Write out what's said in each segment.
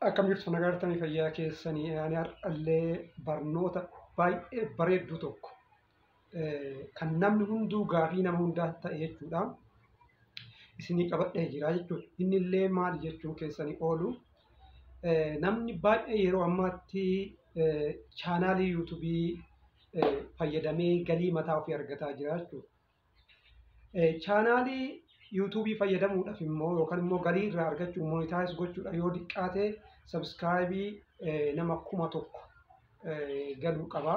Akkam jirtu nagartanii fayyaa keessanii ani har'allee barnoota baay'ee bareeddu tokko kan namni hunduu gaafii nama hundaa ta'e jechuudha. Isinii qabadhee jira jechuudha. Inni illee maali jechuun keessanii oolu namni baay'ee yeroo ammaatti chaanaalii yuutuubii fayyadamee galii mataa ofii argataa jira jechuudha. Chaanaalii yuutuubii fayyadamuudhaaf immoo yookaan immoo galii irraa argachuu monetaayiz gochuudha yoo diqqaate sabskaayibii nama 1,000 galuu qaba.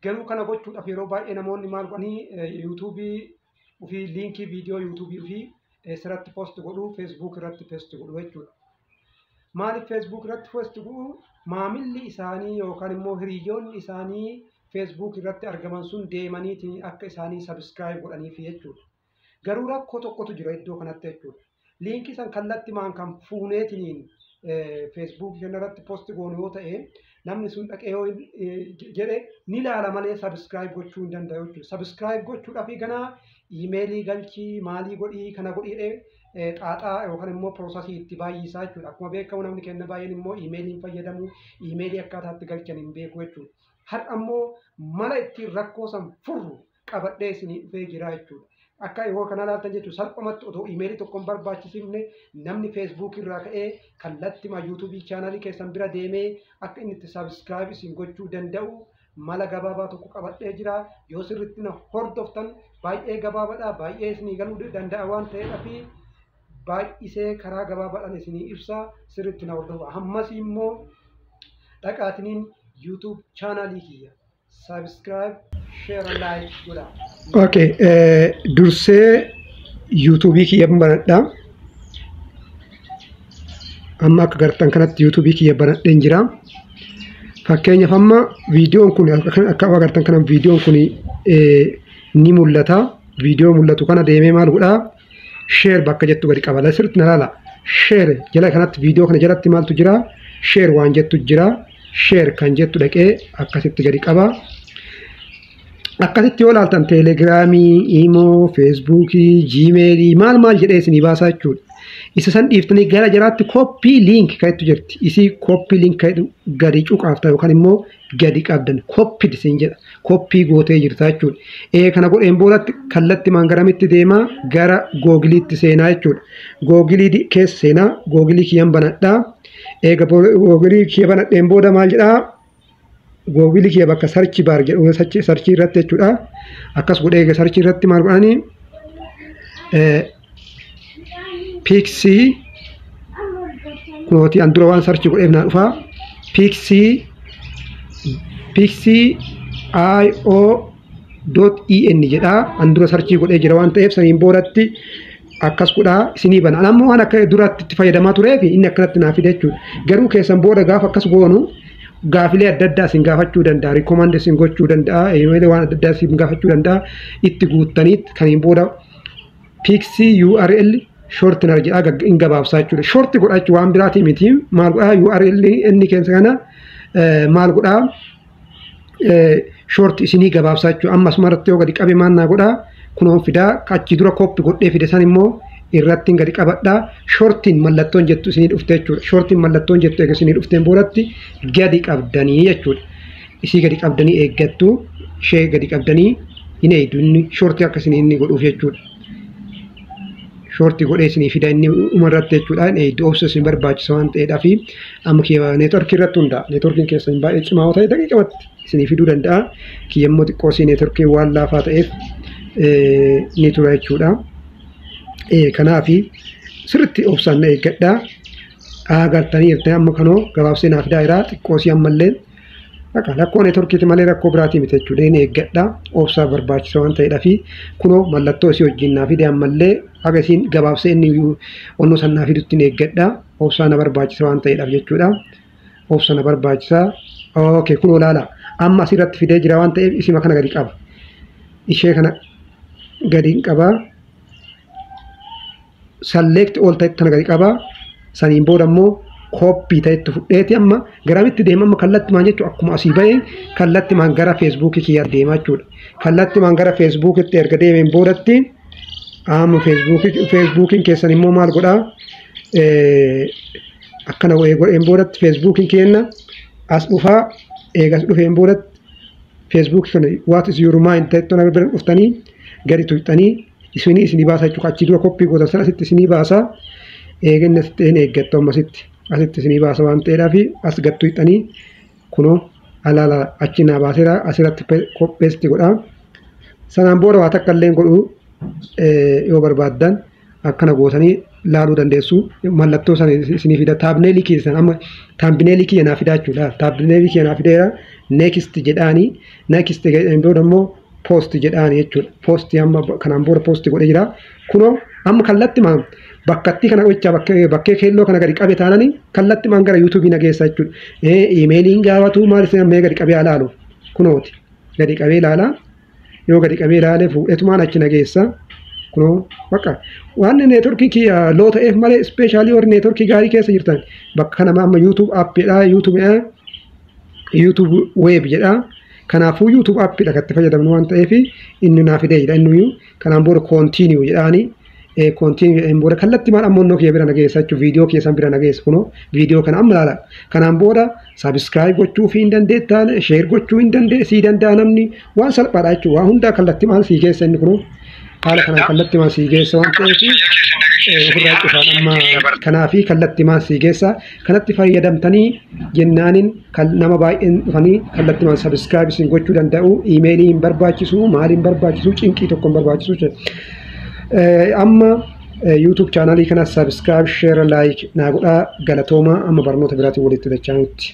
Galuu kana gochuudhaaf yeroo baay'ee namoonni maal godhanii yuutuubii ofii liinkii viidiyoo yuutuubii ofii sirratti poost godhuu feesbuuk irratti poost godhuu jechuudha. Maaliif feesbuuk irratti poost godhuu? Maamilli isaanii yookaan immoo hiriyoonni isaanii feesbuuk irratti argaman sun deemanii akka isaanii sabskaayib godhaniif jechuudha. Garuu rakkoo tokkotu jira iddoo kanatti jechuudha. Liinkii san kallattimaan kan fuuneetiin feesbuuk irratti poost goonu yoo ta'e namni sun dhaqee yoo jedhe ni ilaala malee sabskaayib gochuu hin danda'u jechuudha. Sabskaayib gochuudhaaf ganaa iimeelii galchii maalii godhii kana godhii xaaxaa yookaan immoo piroosasii itti baay'isaa jechuudha. Akkuma beekamu namni kenna baay'een immoo iimeeliin fayyadamu iimeelii akkaataatti galchan hin beeku jechuudha. Har'a immoo mala ittiin rakkoo san furru qabadhee isinii dhufee jira jechuudha. Akka yoo kana laaltan jechuun salphumatti otoo iimeelii tokko hin barbaachisifne namni feesbuuk irraa ka'ee kallattima yuutuubii chaanaalii keessan bira deemee akka inni itti sabskaayib isin gochuu danda'u mala gabaabaa tokko qabadhee jira. Yoo sirriitti na hordoftan baay'ee gabaabaadha, baay'ee isinii galuu danda'a waan ta'eedhaaf baay'isee karaa gabaabaadhaan isinii ibsa sirriitti na hordofa. Ammas immoo dhaqaatiniin yuutuub chaanaalii kiyya subscribe share like godha. Okay, dursee yuutuubii kiyya banadha. Amma akka gartan kanatti yuutuubii kiyya banadheen jira. Fakkeenyaaf amma viidiyoon kun akka agartan kana viidiyoon kun ni mul'ata. Viidiyoo mul'atu kana deemee maal godhaa? Share bakka jettu gadi qaba. Sirriitti na ilaala. Share jala kanatti viidiyoo kana jalatti maaltu jira? Share waan jettu jira. Share kan jettu dhaqee akkasitti gadi qaba. Akkasitti yoo ilaaltan teelegiraamii, iimoo, feesbuukii, jiimeelii maal jedhee isinii baasaa jechuudha. Isa san dhiiftanii gara jalaatti kooppii liink ka'ettu jirti. Isii kooppii liink gadi cuqaafta yookaan immoo gadi qabdan kooppii isin jedha. Kooppii gootee jirta jechuudha. Kana godheen boodatti kallattimaan garamitti deemaa gara googiliitti seenaa jechuudha. Googilii keessa seenaa googilii kiyyan banadhaa. Googilii kiyya banadheen booda maal jedhaa? Googilii kiyya bakka sarchi baar jedhu sarchii irratti jechuudha. Akkas godhee sarchii irratti maal godhanii piiksii kunooti an dura waan sarchi godheef naa dhufaa piiksii io.en jedhaa an dura sarchii godhee jira waan ta'eef saniin boodatti akkas godhaa isinii bana. Ammoo waan akka duraatti itti fayyadamaa tureef inni akkanatti naa fide jechuudha. Garuu keessan booda gaafa akkas goonu gaafilee adda addaa isin gaafachuu danda'a, rikoomand isin gochuu danda'a, waan adda addaa isin gaafachuu danda'a. Itti guuttaniit kaniin booda piiksii URL shortinar jedhaa hin gabaabsaa jechuudha. Shorti godhachuu waan biraatii miti. Maal godhaa URL inni keessa kana maal godhaa shorti isinii gabaabsaa jechuudha. Ammas maratti yoo gadi qabe maal naa godhaa kunoon fidaa achi dura kooppi godhee fide san immoo irratti gadi qabadhaa. Shortiin mallattoon jettu isinii dhufte jechuudha. Shortiin mallattoon jettu eega isinii dhufteen boodatti gadi qabdanii jechuudha. Isii gadi qabdanii eeggattu ishee gadi qabdanii hin eeydu inni shortii akka isinii inni godhuuf jechuudha. Shortii godhee isinii fida inni umarratti jechuudha. Hin eeydu obsa isin barbaachisa waan ta'eedhaaf amma kiyya neetworkii irratti hundaa'a. Neetworkiin keessan baay'ee cimaa ta'e daqiiqamatti isinii fiduu danda'a. Kiyya immoo xiqqoo isii neetworkii waan laafaa ta'eef ni tura jechuudha. Kanaaf sirriitti obsaan na eeggadhaa. Agartanii jirtanii amma kanoo gabaabsee naaf daa'iraa xiqqoo isii ammallee rakkoo neetworkiiti malee rakkoo biraatii miti jechuudha. Inni eeggadhaa obsaa barbaachisa waan ta'eedhaaf kunoo mallattoo isii wajjin naaf fide ammallee haga isiin gabaabsee inni onnoo san naaf fidutti ni eeggadhaa. Obsaa na barbaachisa waan ta'eedhaaf jechuudha. Obsa na barbaachisa. Okay kunoo ilaala. Amma asirratti fidee jira waan ta'eef isima kana gadi qaba. Ishee kana gadi qaba. Select all ta'etti kana gadi qaba. Saniin booda immoo kooppii ta'etti fudheeti amma garamitti deema amma kallattimaan jechuudha. Akkuma asii bahee kallattimaan gara feesbuukii kiyyaa deemaa jechuudha. Kallattimaan gara feesbuukitti erga deemeen boodatti amma feesbuukiin keessan immoo maal godhaa akkana godheen boodatti feesbuukiin kenna as dhufaa eegas dhufeen boodatti feesbuukii kana what is your mind ta'ettoo nama bira dhuftanii gadi tuqxanii isinii baasa jechuudha achi dura koppii gootan sana asitti isinii baasa eeganni asitti hin eeggattu ammasitti asitti isinii baasa waan ta'eedhaaf as gad tuqxanii kunoo alaala achi naa baaseera asirratti qopheessiti godha sanaan booda waa takka illee godhu yoo barbaaddan akkana gootanii laaluu dandeessu mallattoo sana isinii fida taabneelii keessan amma taabneelii kiyya naa fidaa jechuudha taabneelii kiyya naa fideera next jedhaanii next jedhanii booda immoo post jedhaanii jechuudha post amma kanaan booda post godhee jira kunoo amma kallatti maan bakkatti kana gochaa bakkee keelloo kana gadi qabe taananii kallatti maan gara yuutuubii nageessa jechuudha iimeeliin gaafatu maal isin ammee gadi qabee ilaalu kunooti gadi qabee ilaalaa yoo gadi qabee ilaalee fuudhetumaan achi nageessa kunoo bakka waan neetworkii kiyya loo ta'eef malee ispeeshaalii warri neetworkii gaarii keessa jirtan bakka kana amma yuutuub aappiidha yuutuub weeb jedha kanaafuu yuutuub aappiidha kan itti fayyadamnu waan ta'eef inni naa fidee jedha inni kanaan booda koontiiniyuu jedhaanii koontiiniyuu booda kallatti maal ammoo kiyya bira nageessa jechuudha viidiyoo keessan bira nageessa kunoo viidiyoo kana amma ilaala kanaan booda sabiskiraayib gochuu fi hin dandeettaan sheer gochuu hin dandeessii danda'a namni waan salphaadha jechuudha waan hundaa kallatti maal sii keessa inni kunoo haala kanaan kallatti maal sii keessa waan ta'eef ofirraa cufaan amma kanaafi kallatti maal sii keessa kanatti fayyadamtanii jennaaniin nama baay'een dhufanii kallatti maal sabiskiraayib isin gochuu danda'u iimeelii hin barbaachisu maaliin barbaachisu cinqii tokko hin barbaachisu amma YouTube channel kana subscribe share like naa godhaa galatooma amma barnoota biraatiin walitti dachaanutti